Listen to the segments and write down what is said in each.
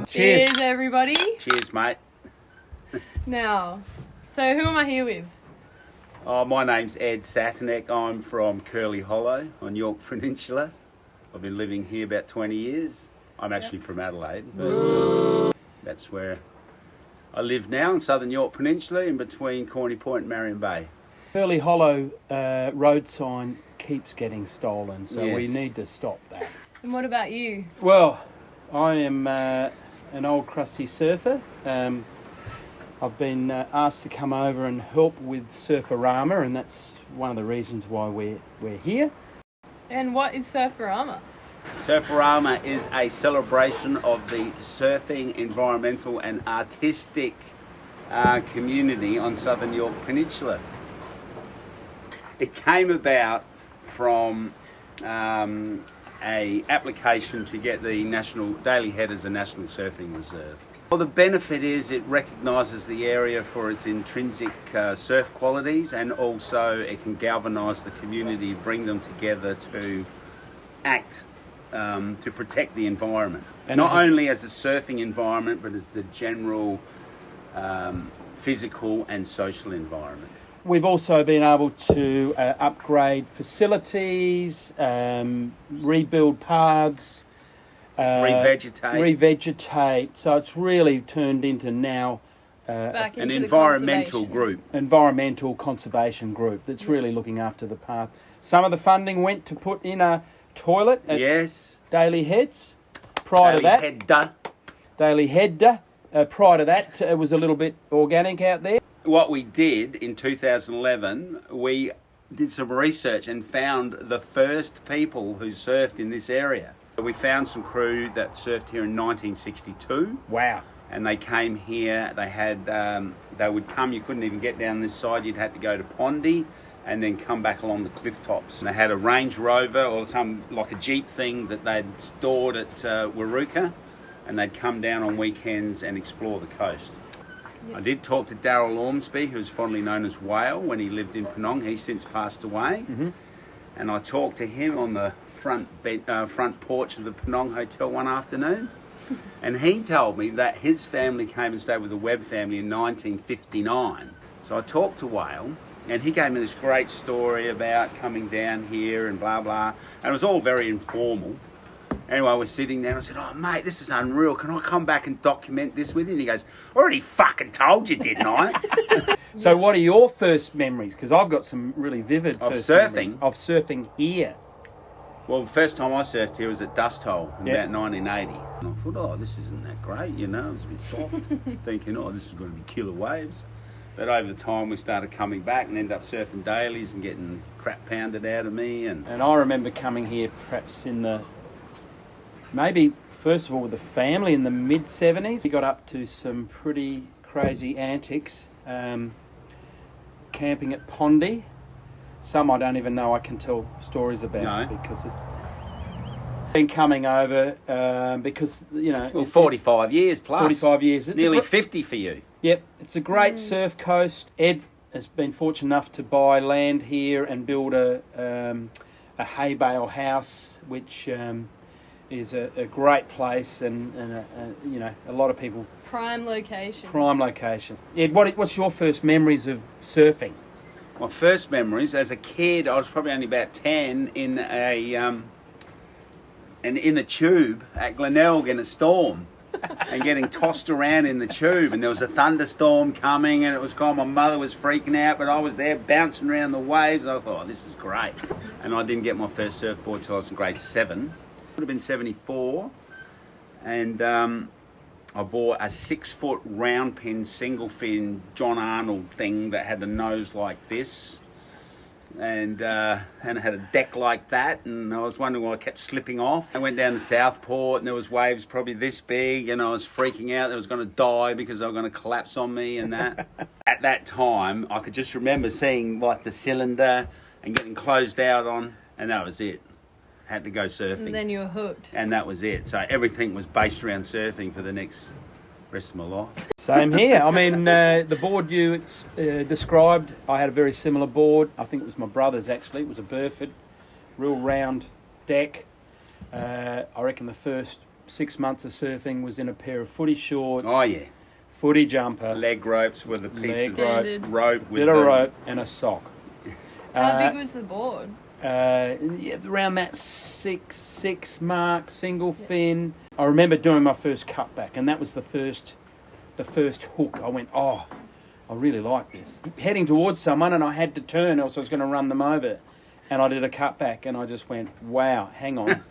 Cheers, everybody. Cheers, mate. Now, so who am I here with? Oh, my name's Ed Satanek. I'm from Curly Hollow on Yorke Peninsula. I've been living here about 20 years. I'm actually from Adelaide, but that's where I live now in southern Yorke Peninsula, in between Corny Point and Marion Bay. Curly Hollow road sign keeps getting stolen, so Yes. we need to stop that. And what about you? Well, I am an old crusty surfer. I've been asked to come over and help with Surferama, and that's one of the reasons why we're here. And what is Surferama? Surferama is a celebration of the surfing, environmental and artistic community on southern Yorke Peninsula. It came about from a application to get the National Daily Head as a National Surfing Reserve. Well, the benefit is it recognises the area for its intrinsic surf qualities, and also it can galvanise the community, bring them together to act to protect the environment. And not only as a surfing environment, but as the general physical and social environment. We've also been able to upgrade facilities, rebuild paths, revegetate. So it's really turned into now an environmental group. Environmental conservation group that's really looking after the path. Some of the funding went to put in a toilet at Daily Heads. Prior to that, Daily Head. Prior to that, it was a little bit organic out there. What we did in 2011, we did some research and found the first people who surfed in this area. We found some crew that surfed here in 1962. Wow. And they came here, they would come, you couldn't even get down this side, you'd have to go to Pondy and then come back along the cliff tops. And they had a Range Rover or some, like a Jeep thing that they'd stored at Waruka, and they'd come down on weekends and explore the coast. I did talk to Darryl Ormsby, who was fondly known as Whale, when he lived in Penong. He's since passed away. Mm-hmm. And I talked to him on the front porch of the Penong Hotel one afternoon. And he told me that his family came and stayed with the Webb family in 1959. So I talked to Whale, and he gave me this great story about coming down here and blah, blah. And it was all very informal. Anyway, we're sitting there and I said, "Oh, mate, this is unreal. Can I come back and document this with you?" And he goes, "I already fucking told you, didn't I?" So what are your first memories? Because I've got some really vivid first memories of surfing here. Well, the first time I surfed here was at Dust Hole in about 1980. And I thought, oh, this isn't that great, you know. It was a bit soft, thinking, oh, this is going to be killer waves. But over the time, we started coming back and ended up surfing dailies and getting crap pounded out of me. And I remember coming here perhaps in the... Maybe, first of all, with the family in the mid-70s. We got up to some pretty crazy antics, camping at Pondy. Some I don't even know I can tell stories about because it's been coming over because, you know... Well, 45 years plus. 45 years. It's nearly 50 for you. Yep, it's a great surf coast. Ed has been fortunate enough to buy land here and build a hay bale house, which... is a great place and you know, a lot of people... Prime location. Ed, what's your first memories of surfing? My first memories, as a kid, I was probably only about 10, in a tube at Glenelg in a storm and getting tossed around in the tube, and there was a thunderstorm coming and it was gone. My mother was freaking out, but I was there bouncing around the waves. I thought, oh, this is great. And I didn't get my first surfboard till I was in grade 7. Would have been 74, and I bought a 6-foot round pin single fin John Arnold thing that had a nose like this, and it had a deck like that, and I was wondering why I kept slipping off. I went down to Southport and there was waves probably this big, and I was freaking out that I was going to die because they were going to collapse on me and that. At that time, I could just remember seeing like the cylinder and getting closed out on, and that was it. Had to go surfing. And then you were hooked. And that was it. So everything was based around surfing for the rest of my life. Same here. I mean, the board you described, I had a very similar board. I think it was my brother's actually. It was a Burford, real round deck. I reckon the first 6 months of surfing was in a pair of footy shorts. Oh, yeah. Footy jumper. Leg ropes with a piece of Standard. rope. Bit of rope and a sock. How big was the board? Yeah, around that 6'6" mark, single fin. I remember doing my first cutback, and that was the first hook. I went, oh, I really like this. Heading towards someone, and I had to turn, else I was going to run them over. And I did a cutback, and I just went, wow, hang on.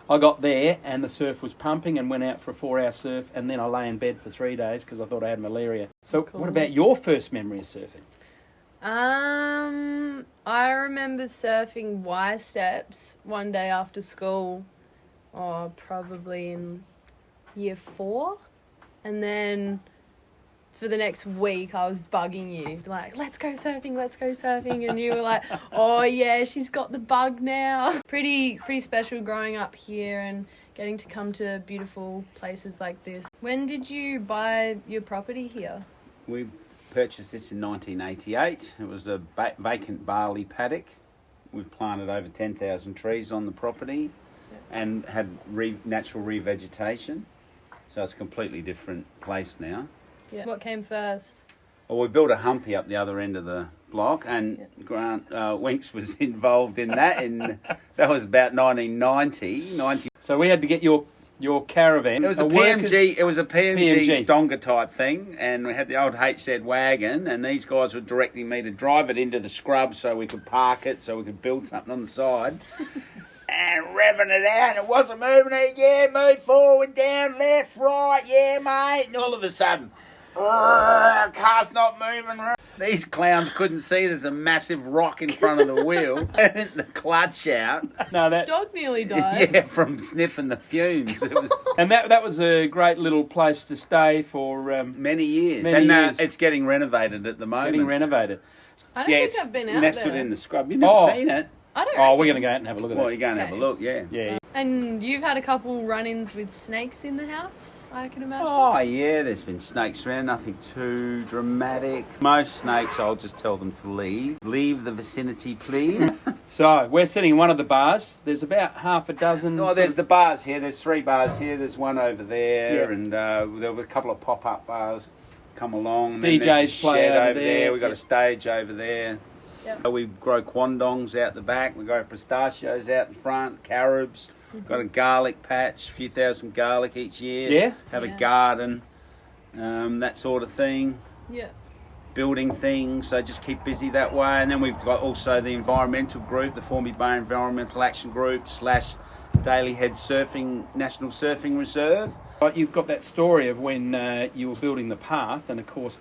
I got there, and the surf was pumping, and went out for a 4-hour surf, and then I lay in bed for 3 days because I thought I had malaria. So Cool. What about your first memory of surfing? I remember surfing Y steps one day after school, or probably in year 4, and then for the next week I was bugging you, like, let's go surfing, and you were like, oh yeah, she's got the bug now. Pretty special growing up here and getting to come to beautiful places like this. When did you buy your property here? We purchased this in 1988. It was a vacant barley paddock. We've planted over 10,000 trees on the property and had natural revegetation. So it's a completely different place now. Yeah. What came first? Well, we built a humpy up the other end of the block, and Grant Winks was involved in that, and that was about 1990. So we had to get your caravan. It was a PMG donga type thing, and we had the old HZ wagon, and these guys were directing me to drive it into the scrub so we could park it, so we could build something on the side. And revving it out, and it wasn't moving. Yeah, move forward, down, left, right, yeah, mate. And all of a sudden, car's not moving. These clowns couldn't see there's a massive rock in front of the wheel. And the clutch out. No, that Dog nearly died. Yeah, from sniffing the fumes. It was and that was a great little place to stay for many years. years. It's getting renovated at the moment. Getting renovated. I don't think I've been out nestled there. in the scrub. You've never seen it. I don't Oh, we're going to go out and have a look at Well, that. you're going to have a look, yeah. Yeah. And you've had a couple run-ins with snakes in the house, I can imagine. Oh, yeah, there's been snakes around, nothing too dramatic. Most snakes, I'll just tell them to leave. Leave the vicinity, please. So, we're sitting in one of the bars. There's about half a dozen... Oh, there's the bars here. There's 3 bars here. There's one over there. And there were a couple of pop-up bars come along. And then there's DJs a play shed over there. there. We've got a stage over there. Yep. We grow quandongs out the back. We grow pistachios out in front, carobs. Got a garlic patch, a few thousand garlic each year. Yeah? Have a garden, that sort of thing. Yeah. Building things, so just keep busy that way. And then we've got also the environmental group, the Formby Bay Environmental Action Group / Daly Head Surfing National Surfing Reserve. You've got that story of when you were building the path, and of course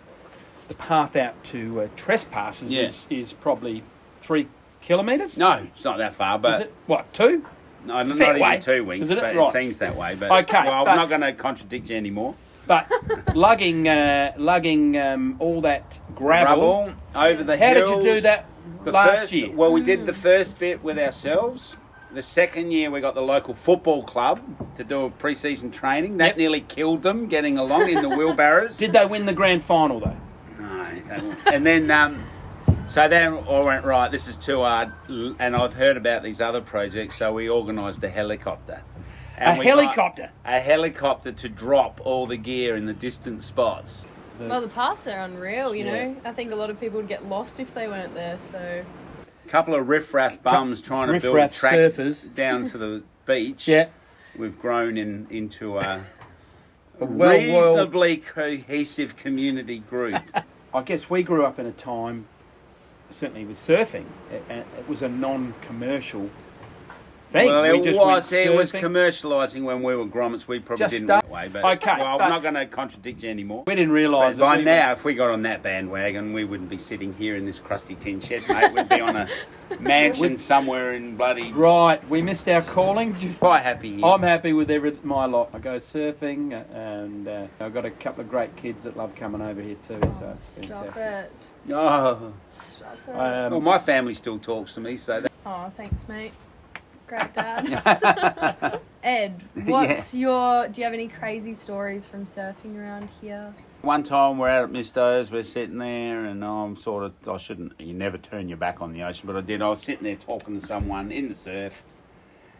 the path out to trespassers is probably 3 kilometres? No, it's not that far, but... Is it, what, 2? No, not fair even way. 2 weeks, Isn't it? but Right. it seems that way. But, Okay, well, but- I'm not going to contradict you anymore. But lugging all that gravel over the how hills. did you do that last year? Well, we did the first bit with ourselves. The second year, we got the local football club to do a pre-season training. That nearly killed them getting along in the wheelbarrows. Did they win the grand final, though? No. And then, so then I went, right, this is too hard. And I've heard about these other projects, so we organised a helicopter. And we got a helicopter to drop all the gear in the distant spots. Well, the paths are unreal, you know. I think a lot of people would get lost if they weren't there, so... A couple of riffraff bums trying to build a track surfers down to the beach. Yeah. We've grown into a well, reasonably cohesive community group. I guess we grew up in a time, certainly with surfing, it was a non-commercial thing. Well, it was commercialising when we were grommets. We probably didn't that way, but I'm not going to contradict you anymore. We didn't realise by now, if we got on that bandwagon, we wouldn't be sitting here in this crusty tin shed, mate. We'd be on a mansion somewhere in bloody... Right, we missed our calling. Quite happy here. I'm happy with my lot. I go surfing, and I've got a couple of great kids that love coming over here too. So it's Stop fantastic. it. Oh. Stop it. Well, my family still talks to me, so... Oh, thanks, mate. Great dad. Ed, what's your... Do you have any crazy stories from surfing around here? One time we're out at Misto's, we're sitting there, and you never turn your back on the ocean, but I did. I was sitting there talking to someone in the surf,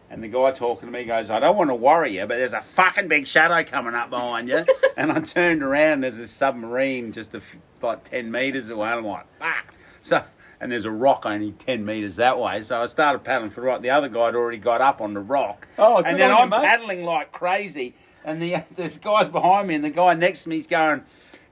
and the guy talking to me goes, I don't want to worry you, but there's a fucking big shadow coming up behind you. And I turned around, there's a submarine just like 10 metres away, and I'm like, fuck. And there's a rock only 10 metres that way, so I started paddling for the right. The other guy had already got up on the rock. Oh, and then I'm paddling like crazy, and this guy's behind me, and the guy next to me's going,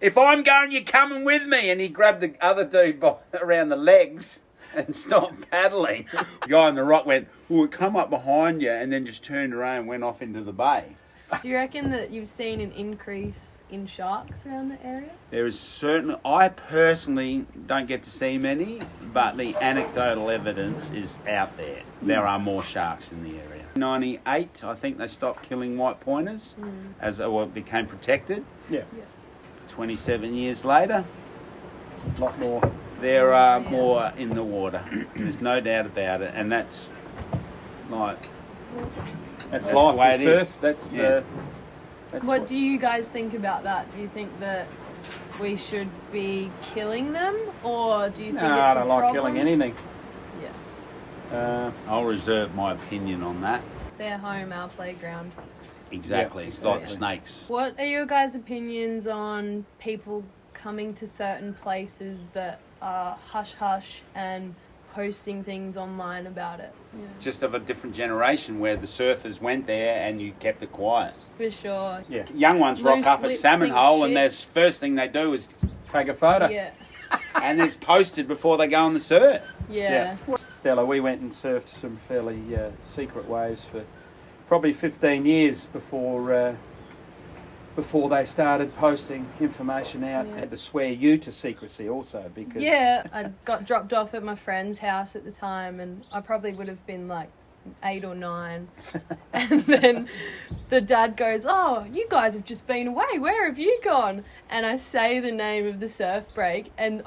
if I'm going, you're coming with me. And he grabbed the other dude around the legs and stopped paddling. The guy on the rock went, it come up behind you, and then just turned around and went off into the bay. Do you reckon that you've seen an increase in sharks around the area? There is certainly, I personally don't get to see many, but the anecdotal evidence is out there. There are more sharks in the area. 98, I think they stopped killing white pointers as it became protected. Yeah. 27 years later, a lot more. There are more in the water. There's no doubt about it, and that's life in surf. That's what do you guys think about that? Do you think that we should be killing them, or do you think it's a problem? I don't like killing anything. Yeah. I'll reserve my opinion on that. Their home, our playground. Exactly. It's like snakes. What are your guys' opinions on people coming to certain places that are hush-hush and posting things online about it? Yeah. Just of a different generation where the surfers went there and you kept it quiet. For sure. Yeah. Young ones rock up at Salmon Hole and the first thing they do is take a photo. Yeah. And it's posted before they go on the surf. Yeah. Stella, we went and surfed some fairly secret waves for probably 15 years before they started posting information out. I had to swear you to secrecy also because... Yeah, I got dropped off at my friend's house at the time, and I probably would have been like 8 or 9. And then the dad goes, oh, you guys have just been away. Where have you gone? And I say the name of the surf break, and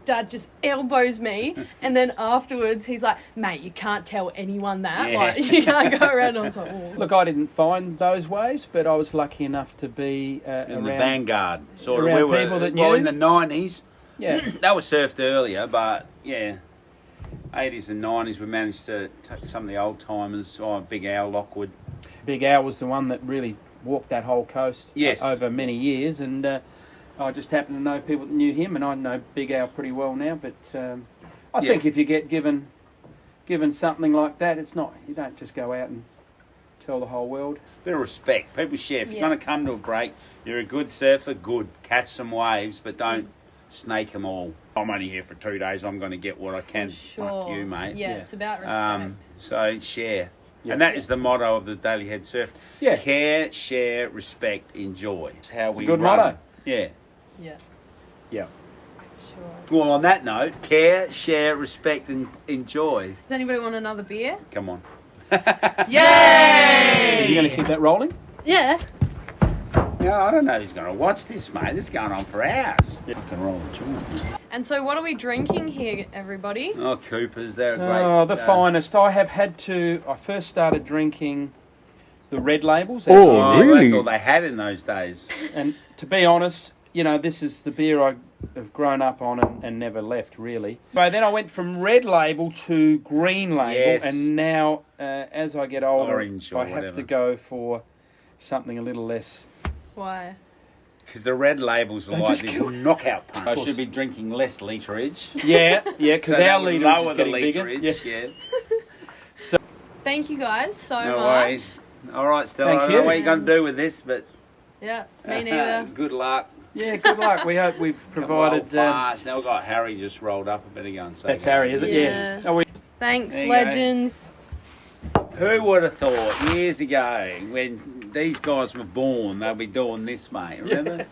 Dad just elbows me, and then afterwards he's like, mate, you can't tell anyone that. Yeah. Like, you can't go around. I was like, oh. Look, I didn't find those waves, but I was lucky enough to be in the vanguard. Sort of. We were people that knew. Well, in the 90s. Yeah. They were surfed earlier, but, 80s and 90s we managed to take some of the old-timers. Big Al Lockwood. Big Al was the one that really walked that whole coast over many years, and... I just happen to know people that knew him, and I know Big Al pretty well now. But I think if you get given something like that, it's not. You don't just go out and tell the whole world. Bit of respect. People share. If you're going to come to a break, you're a good surfer. Good, catch some waves, but don't snake them all. I'm only here for 2 days. I'm going to get what I can. Sure. Fuck you, mate. Yeah, it's about respect. So share. Yeah. And that is the motto of the Daily Head Surf. Yeah. Care, share, respect, enjoy. That's how we good run. Motto. Yeah. Yeah. Sure. Well, on that note, care, share, respect, and enjoy. Does anybody want another beer? Come on. Yay! Are you going to keep that rolling? Yeah. Yeah, I don't know who's going to watch this, mate. This is going on for hours. Yeah. I can roll a joint. And so what are we drinking here, everybody? Oh, Coopers. They're a great... Oh, the finest. I first started drinking the red labels. Really? That's all they had in those days. And to be honest, this is the beer I have grown up on and never left, really. So then I went from red label to green label, and now, as I get older, Orange or I have to go for something a little less. Why? Because the red labels are like this knockout punch. I should be drinking less literage. Yeah, because so our literage lower is getting the literage, bigger. Yeah. So, thank you guys so much. Worries. All right, Stella. I don't know what you're going to do with this, but... Yeah, me neither. Good luck. Yeah, good luck. We hope we've provided... Now we've got Harry just rolled up. I better go and say that's Harry, is it? Yeah. Oh, thanks, legends. Who would have thought years ago when these guys were born they'll be doing this, mate? Remember?